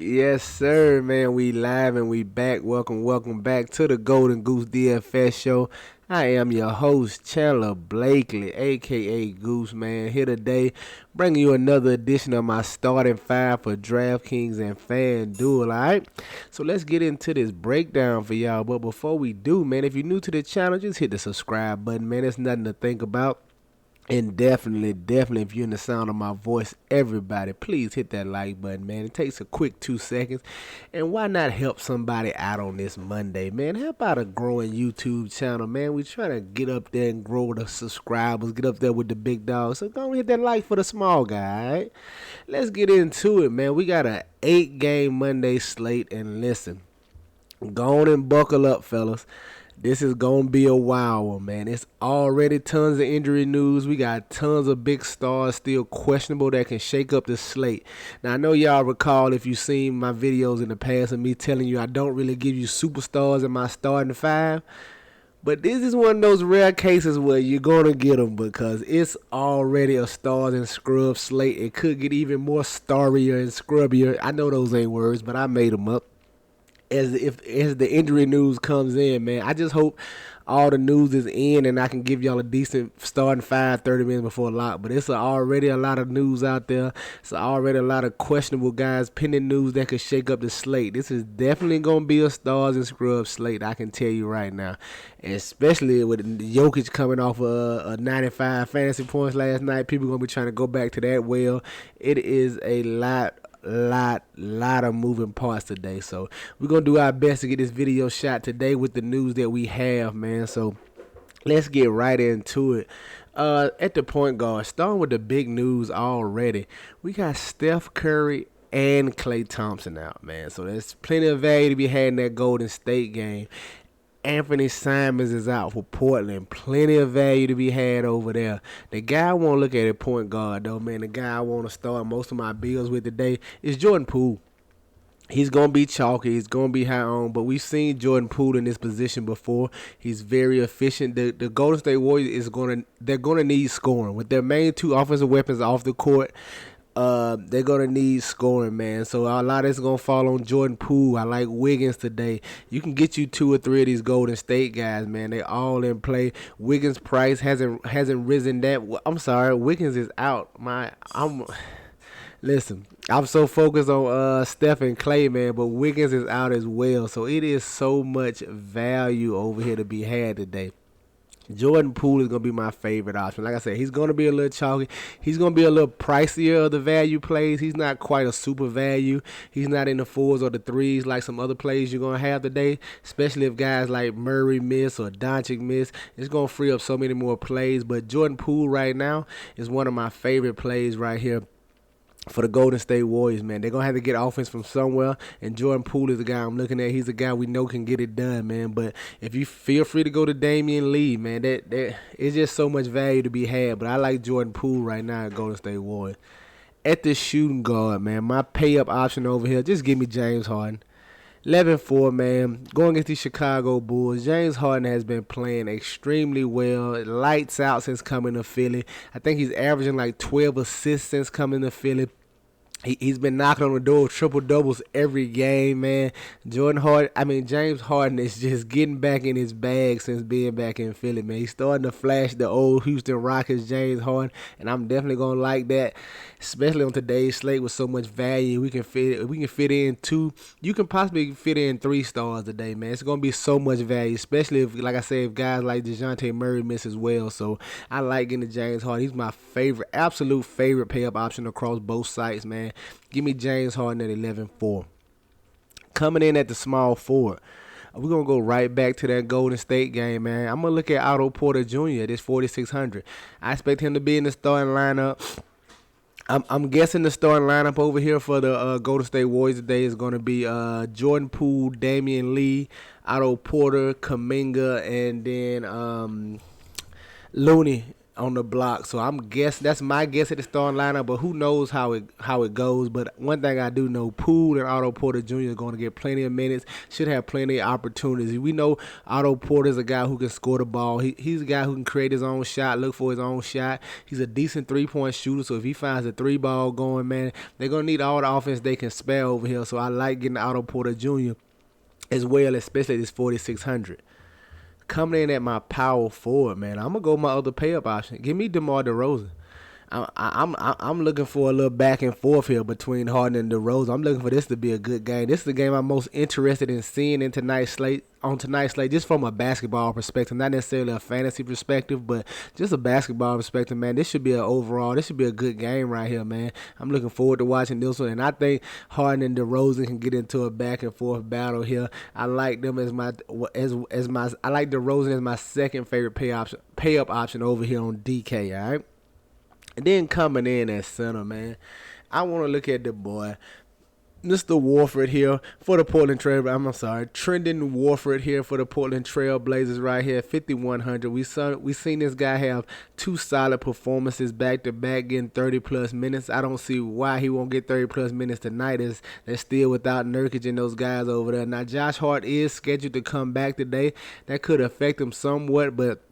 Yes, sir, man. We live and we back. Welcome back to the Golden Goose DFS show. I am your host, Chandler Blakely, aka Goose Man, here today, bringing you another edition of my starting five for DraftKings and FanDuel. All right, so let's get into this breakdown for y'all. But before we do, man, if you're new to the channel, just hit the subscribe button, man. It's nothing to think about. And definitely, if you're in the sound of my voice, everybody, please hit that like button, man. It takes a quick 2 seconds. And why not help somebody out on this Monday, man? Help out a growing YouTube channel, man. We trying to get up there and grow the subscribers, get up there with the big dogs. So go and hit that like for the small guy, all right? Let's get into it, man. We got an 8-game Monday slate. And listen, go on and buckle up, fellas. This is going to be a wild one, man. It's already tons of injury news. We got tons of big stars still questionable that can shake up the slate. Now, I know y'all recall if you've seen my videos in the past of me telling you I don't really give you superstars in my starting five. But this is one of those rare cases where you're going to get them because it's already a stars and scrubs slate. It could get even more starrier and scrubbier. I know those ain't words, but I made them up. As the injury news comes in, man, I just hope all the news is in and I can give y'all a decent starting 30 minutes before lock. But it's already a lot of news out there. It's already a lot of questionable guys, pending news that could shake up the slate. This is definitely going to be a stars and scrubs slate, I can tell you right now. Especially with Jokic coming off a 95 fantasy points last night. People going to be trying to go back to that well. It is a lot of moving parts today, so we're gonna do our best to get this video shot today with the news that we have, man. So let's get right into it. At the point guard, starting with the big news already, we got Steph Curry and Klay Thompson out, man. So there's plenty of value to be had in that Golden State game. Anthony Simons is out for Portland. Plenty of value to be had over there. The guy I want to look at at point guard, though, man, the guy I want to start most of my bills with today is Jordan Poole. He's going to be chalky. He's going to be high on, but we've seen Jordan Poole in this position before. He's very efficient. The Golden State Warriors they're going to need scoring. With their main two offensive weapons off the court, they're going to need scoring, man. So a lot of it's going to fall on Jordan Poole. I like Wiggins today. You can get you 2 or 3 of these Golden State guys, man. They all in play. Wiggins' price hasn't risen that. I'm sorry, Wiggins is out. Listen, I'm so focused on Steph and Klay, man, but Wiggins is out as well. So it is so much value over here to be had today. Jordan Poole is going to be my favorite option. Like I said, he's going to be a little chalky. He's going to be a little pricier of the value plays. He's not quite a super value. He's not in the 4s or the 3s like some other plays you're going to have today, especially if guys like Murray miss or Doncic miss. It's going to free up so many more plays. But Jordan Poole right now is one of my favorite plays right here for the Golden State Warriors, man. They're going to have to get offense from somewhere, and Jordan Poole is the guy I'm looking at. He's the guy we know can get it done, man. But if you feel free to go to Damian Lee, man, that it's just so much value to be had. But I like Jordan Poole right now at Golden State Warriors. At the shooting guard, man, my pay-up option over here, just give me James Harden. 11-4, man. Going against the Chicago Bulls, James Harden has been playing extremely well. Lights out since coming to Philly. I think he's averaging like 12 assists since coming to Philly. He's been knocking on the door of triple-doubles every game, man. James Harden is just getting back in his bag since being back in Philly, man. He's starting to flash the old Houston Rockets James Harden, and I'm definitely going to like that, especially on today's slate with so much value. We can fit in 2. You can possibly fit in 3 stars today, man. It's going to be so much value, especially if, like I said, if guys like DeJounte Murray miss as well. So I like getting the James Harden. He's my favorite, absolute favorite pay-up option across both sites, man. Give me James Harden at 11-4. Coming in at the small forward, we're going to go right back to that Golden State game, man. I'm going to look at Otto Porter Jr. at this 4,600. I expect him to be in the starting lineup. I'm guessing the starting lineup over here for the Golden State Warriors today is going to be Jordan Poole, Damian Lee, Otto Porter, Kuminga, and then Looney. on the block. So I'm guessing that's my guess at the starting lineup, but who knows how it goes. But one thing I do know, Poole and Otto Porter Jr. is going to get plenty of minutes, should have plenty of opportunities. We know Otto Porter is a guy who can score the ball. He's a guy who can create his own shot, look for his own shot. He's a decent three-point shooter, so if he finds a three ball going, man, they're going to need all the offense they can spare over here. So I like getting Otto Porter Jr. as well, especially this 4,600. Coming in at my power forward, man, I'm gonna go my other pay up option. Give me DeMar DeRozan. I'm looking for a little back and forth here between Harden and DeRozan. I'm looking for this to be a good game. This is the game I'm most interested in seeing in tonight's slate. Just from a basketball perspective, not necessarily a fantasy perspective, but just a basketball perspective, man. This should be a good game right here, man. I'm looking forward to watching this one, and I think Harden and DeRozan can get into a back and forth battle here. I like them I like DeRozan as my second favorite pay up option over here on DK. All right. And then coming in at center, man, I want to look at the boy, Mr. Warford here for the Portland Trail. Trendon Warford here for the Portland Trail Blazers right here, 5,100. We seen this guy have two solid performances back to back, getting 30+ minutes. I don't see why he won't get 30+ minutes tonight. They're still without Nurkic and those guys over there. Now Josh Hart is scheduled to come back today. That could affect him somewhat, but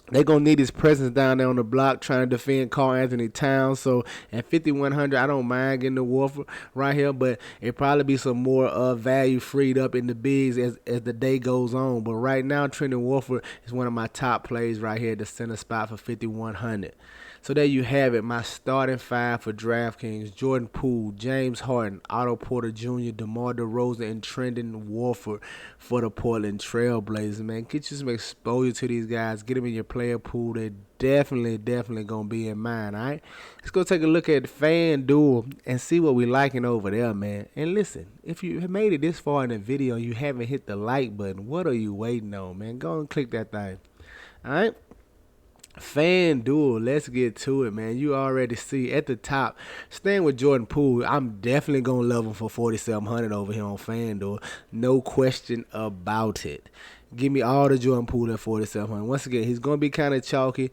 they're going to need his presence down there on the block trying to defend Karl Anthony Towns. So at 5,100, I don't mind getting the Wolf right here, but it probably be some more value freed up in the bigs as the day goes on. But right now, Trendon Wolford is one of my top plays right here at the center spot for 5,100. So there you have it, my starting five for DraftKings: Jordan Poole, James Harden, Otto Porter Jr., DeMar DeRozan, and Trendon Warford for the Portland Trail Blazers. Man, get you some exposure to these guys. Get them in your player pool. They're definitely going to be in mine, all right? Let's go take a look at FanDuel and see what we liking over there, man. And listen, if you have made it this far in the video and you haven't hit the like button, what are you waiting on, man? Go and click that thing, all right? FanDuel, let's get to it, man. You already see at the top, staying with Jordan Poole, I'm definitely going to love him for 4,700 over here on FanDuel. No question about it. Give me all the Jordan Poole at 4,700. Once again, he's going to be kind of chalky.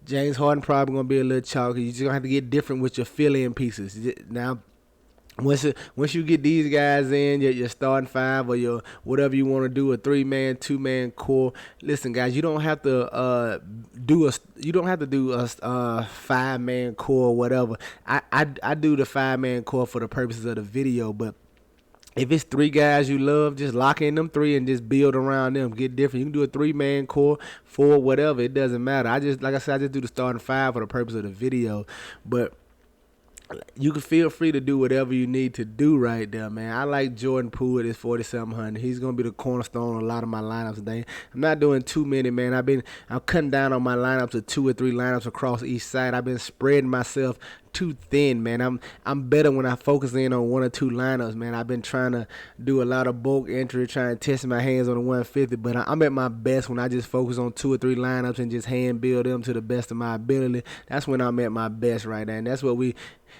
James Harden probably going to be a little chalky. You're just going to have to get different with your fill-in pieces. Now, once you get these guys in, your starting five or your whatever you want to do, a 3-man, 2-man core. Listen, guys, you don't have to do a 5-man core or whatever. I do the 5-man core for the purposes of the video, but if it's 3 guys you love, just lock in them 3 and just build around them. Get different. You can do a 3-man core, 4, whatever. It doesn't matter. Like I said, I just do the starting 5 for the purpose of the video, but you can feel free to do whatever you need to do right there, man. I like Jordan Poole at his 4,700. He's going to be the cornerstone of a lot of my lineups today. I'm not doing too many, man. I'm cutting down on my lineups to 2 or 3 lineups across each side. I've been spreading myself too thin, man. I'm better when I focus in on 1 or 2 lineups, man. I've been trying to do a lot of bulk entry, trying to test my hands on the 150, but I'm at my best when I just focus on 2 or 3 lineups and just hand build them to the best of my ability. That's when I'm at my best right now, and that's what we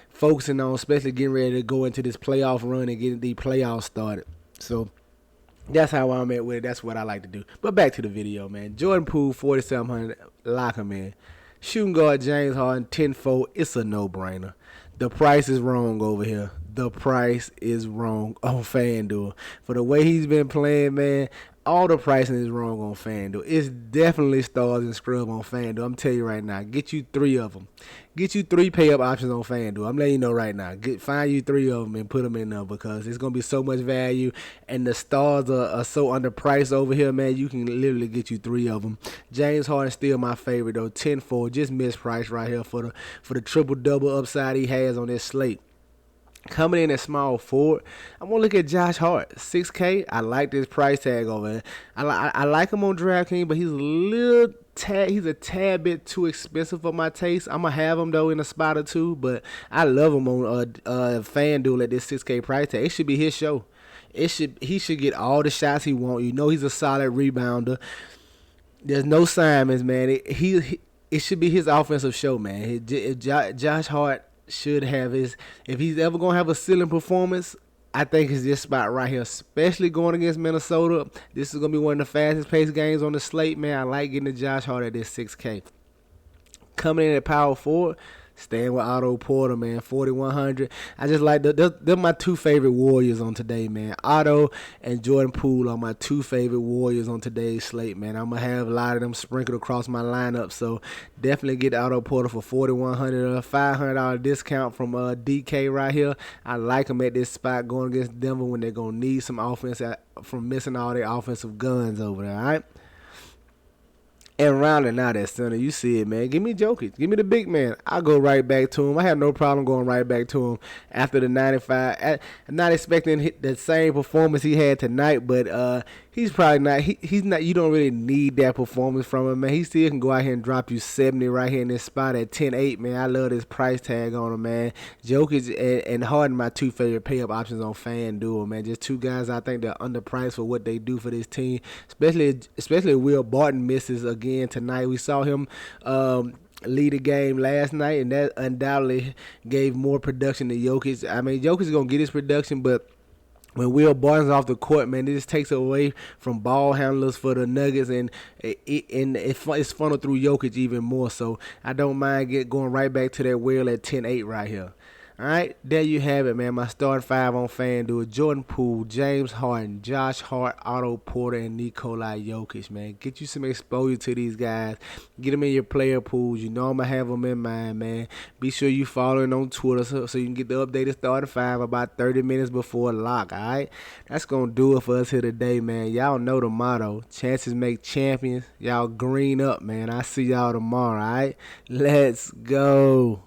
focusing on, especially getting ready to go into this playoff run and getting the playoffs started. So that's how I'm at with it. That's what I like to do. But back to the video, man. Jordan Poole, 4,700, lock him in. Shooting guard James Harden, 10-4. It's a no-brainer. The price is wrong over here. The price is wrong on FanDuel. For the way he's been playing, man, all the pricing is wrong on FanDuel. It's definitely stars and scrub on FanDuel. I'm telling you right now. Get you 3 of them. Get you 3 pay-up options on FanDuel. I'm letting you know right now. Find you 3 of them and put them in there because it's going to be so much value. And the stars are so underpriced over here, man. You can literally get you 3 of them. James Harden still my favorite, though. 10-4. Just mispriced right here for the triple-double upside he has on this slate. Coming in at small forward, I'm going to look at Josh Hart, $6K. I like this price tag over there. I like him on DraftKings, but he's a tad bit too expensive for my taste. I'm going to have him, though, in a spot or 2, but I love him on FanDuel at this $6K price tag. It should be his show. He should get all the shots he wants. You know he's a solid rebounder. There's no Simons, man. It should be his offensive show, man. Josh Hart should have if he's ever going to have a ceiling performance, I think it's this spot right here, especially going against Minnesota. This is going to be one of the fastest paced games on the slate, man. I like getting to Josh Hart at this $6K. Coming in at power forward, staying with Otto Porter, man, 4,100. I just like they're my two favorite Warriors on today, man. Otto and Jordan Poole are my two favorite Warriors on today's slate, man. I'm gonna have a lot of them sprinkled across my lineup, so definitely get Otto Porter for 4,100. A $500 discount from DK right here. I like him at this spot going against Denver when they're gonna need some offense from missing all their offensive guns over there. All right. And rounding out at center, you see it, man. Give me Jokic. Give me the big man. I'll go right back to him. I have no problem going right back to him after the 95. I'm not expecting the same performance he had tonight, but he's probably not. He's not. You don't really need that performance from him, man. He still can go out here and drop you 70 right here in this spot at 10-8, man. I love this price tag on him, man. Jokic and Harden, my two favorite pay-up options on FanDuel, man. Just two guys I think they're underpriced for what they do for this team, especially Will Barton misses again tonight. We saw him lead the game last night, and that undoubtedly gave more production to Jokic. I mean, Jokic's going to get his production, but when Will Barton's off the court, man, it just takes away from ball handlers for the Nuggets, and it's funneled through Jokic even more. So I don't mind going right back to that well at 10-8 right here. All right, there you have it, man. My starting five on FanDuel: Jordan Poole, James Harden, Josh Hart, Otto Porter, and Nikola Jokic, man. Get you some exposure to these guys. Get them in your player pools. You know I'm going to have them in mind, man. Be sure you following on Twitter so you can get the updated starting five about 30 minutes before lock, all right? That's going to do it for us here today, man. Y'all know the motto: chances make champions. Y'all green up, man. I see y'all tomorrow, all right? Let's go.